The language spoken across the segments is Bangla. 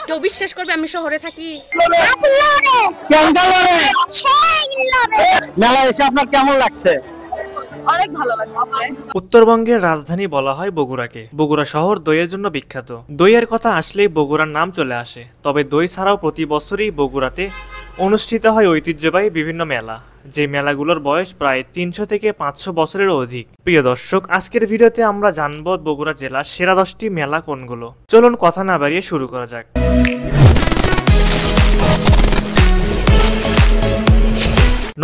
কেউ বিশ্বাস করবে আমি শহরে থাকি? মেলা এসে আপনার কেমন লাগছে? অনেক ভালো লাগছে। উত্তরবঙ্গের রাজধানী বলা হয় বগুড়াকে। বগুড়া শহর দইয়ের জন্য বিখ্যাত। দইয়ের কথা আসলেই বগুড়ার নাম চলে আসে। তবে দই ছাড়াও প্রতি বছরই বগুড়াতে অনুষ্ঠিত হয় ঐতিহ্যবাহী বিভিন্ন মেলা, যে মেলাগুলোর বয়স প্রায় 300 থেকে 500 বছরেরও অধিক। প্রিয় দর্শক, আজকের ভিডিওতে আমরা জানব বগুড়া জেলার সেরা 10টি মেলা কোনগুলো। চলুন কথা না বাড়িয়ে শুরু করা যাক।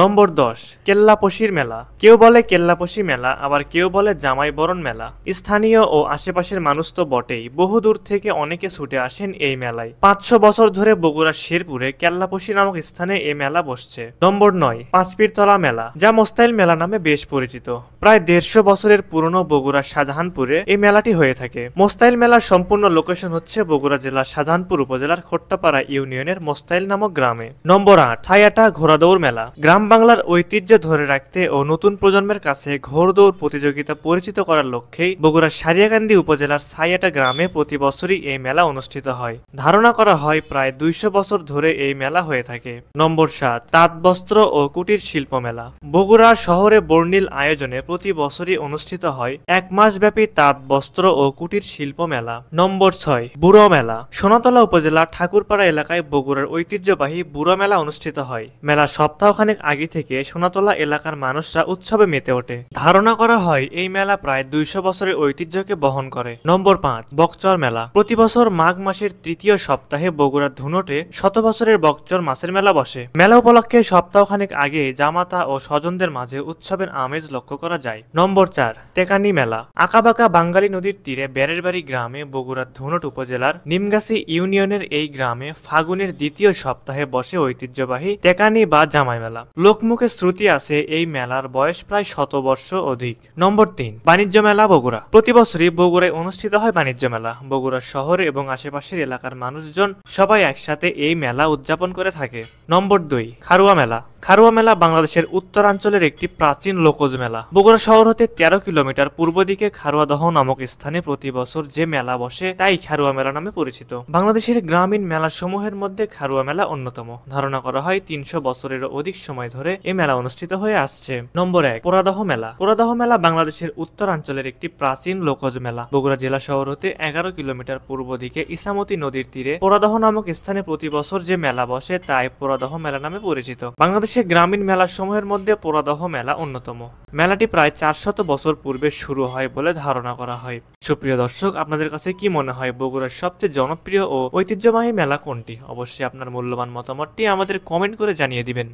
নম্বর 10, কেল্লাপশির মেলা। কেউ বলে কেল্লাপশি মেলা, আবার কেউ বলে জামাই বরণ মেলা। স্থানীয় ও আশেপাশের মানুষ তো বটেই, বহুদূর থেকে অনেকে ছুটে আসেন এই মেলায়। 500 বছর ধরে বগুড়ার শেরপুরে কেল্লাপশি নামক স্থানে এই মেলা বসছে। নম্বর 9, পাঁচপীরতলা মেলা, যা মোস্তাইল মেলা নামে বেশ পরিচিত। প্রায় 150 বছরের পুরনো বগুড়ার শাহজাহানপুরে এই মেলাটি হয়ে থাকে। মোস্তাইল মেলার সম্পূর্ণ লোকেশন হচ্ছে বগুড়া জেলার শাহজাহানপুর উপজেলার খোট্টাপাড়া ইউনিয়নের মোস্তাইল নামক গ্রামে। নম্বর 8, ছায়াটা ঘোড়াদৌড় মেলা। গ্রাম বাংলার ঐতিহ্য ধরে রাখতে ও নতুন প্রজন্মের কাছে ঘোড়দৌড় প্রতিযোগিতা পরিচিত করার লক্ষ্যেই বগুড়ার সারিয়াকান্দি উপজেলার ছায়াটা গ্রামে প্রতি বছরই এই মেলা অনুষ্ঠিত হয়। ধারণা করা হয় প্রায় 200 বছর ধরে এই মেলা হয়ে থাকে। নম্বর 7, তাঁত বস্ত্র ও কুটির শিল্প মেলা। বগুড়া শহরে বর্ণিল আয়োজনে প্রতি বছরই অনুষ্ঠিত হয় 1 মাস ব্যাপী তাঁত বস্ত্র ও কুটির শিল্প মেলা। নম্বর 6, বুড়ো মেলা। সোনাতলা উপজেলা ঠাকুরপাড়া এলাকায় বগুড়ার ঐতিহ্যবাহী বুড়ো মেলা অনুষ্ঠিত হয়। মেলা সপ্তাহখানেক আগে থেকে সোনাতলা এলাকার মানুষরা উৎসবে মেতে ওঠে। ধারণা করা হয় এই মেলা প্রায় 200 বছরের ঐতিহ্যকে বহন করে। নম্বর 5, বকচর মেলা। প্রতি বছর মাঘ মাসের 3য় সপ্তাহে বগুড়ার ধুনটে 100 বছরের বকচর মাছের মেলা বসে। মেলা উপলক্ষে সপ্তাহখানেক আগে জামাতা ও স্বজনদের মাঝে উৎসবের আমেজ লক্ষ্য করা যায়। নম্বর 4, টেকানি মেলা। আঁকাবাঁকা বাঙ্গালী নদীর তীরে বেড়েরবাড়ি গ্রামে বগুড়ার ধুনট উপজেলার নিমগাছি ইউনিয়নের এই গ্রামে ফাগুনের 2য় সপ্তাহে বসে ঐতিহ্যবাহী টেকানি বা জামাই মেলা। লোকমুখে শ্রুতি আছে এই মেলার বয়স প্রায় 100 বর্ষ অধিক। নম্বর 3, বাণিজ্য মেলা বগুড়া। প্রতি বছরই বগুড়ায় অনুষ্ঠিত হয় বাণিজ্য মেলা। বগুড়া শহর এবং আশেপাশের এলাকার মানুষজন সবাই একসাথে এই মেলা উদযাপন করে থাকে। নম্বর 2, খারুয়া মেলা। খারুয়া মেলা বাংলাদেশের উত্তরাঞ্চলের একটি প্রাচীন লোকজ মেলা। বগুড়া শহর হতে 13 কিলোমিটার পূর্ব দিকে খারুয়াদহ নামক স্থানে প্রতি বছর যে মেলা বসে তাই খারুয়া মেলা নামে পরিচিত। বাংলাদেশের গ্রামীণ মেলা সমূহের মধ্যে খারুয়া মেলা অন্যতম। ধারণা করা হয় 300 বছরেরও অধিক সময় ধরে এই মেলা অনুষ্ঠিত হয়ে আসছে। নম্বর 1, পোড়াদহ মেলা। পোড়াদহ মেলা বাংলাদেশের উত্তরাঞ্চলের একটি প্রাচীন লোকজ মেলা। বগুড়া জেলা শহর হতে 11 কিলোমিটার পূর্ব দিকে ইসামতি নদীর তীরে পোড়াদহ নামক স্থানে প্রতি বছর যে মেলা বসে তাই পোড়াদহ মেলা নামে পরিচিত। বাংলাদেশের গ্রামীণ মেলা সমূহের মধ্যে পোড়াদহ মেলা অন্যতম। মেলাটি প্রায় 400 বছর পূর্বে শুরু হয় বলে ধারণা করা হয়। সুপ্রিয় দর্শক, আপনাদের কাছে কি মনে হয় বগুড়ার সবচেয়ে জনপ্রিয় ও ঐতিহ্যবাহী মেলা কোনটি? অবশ্যই আপনার মূল্যবান মতামতটি আমাদের কমেন্ট করে জানিয়ে দিবেন।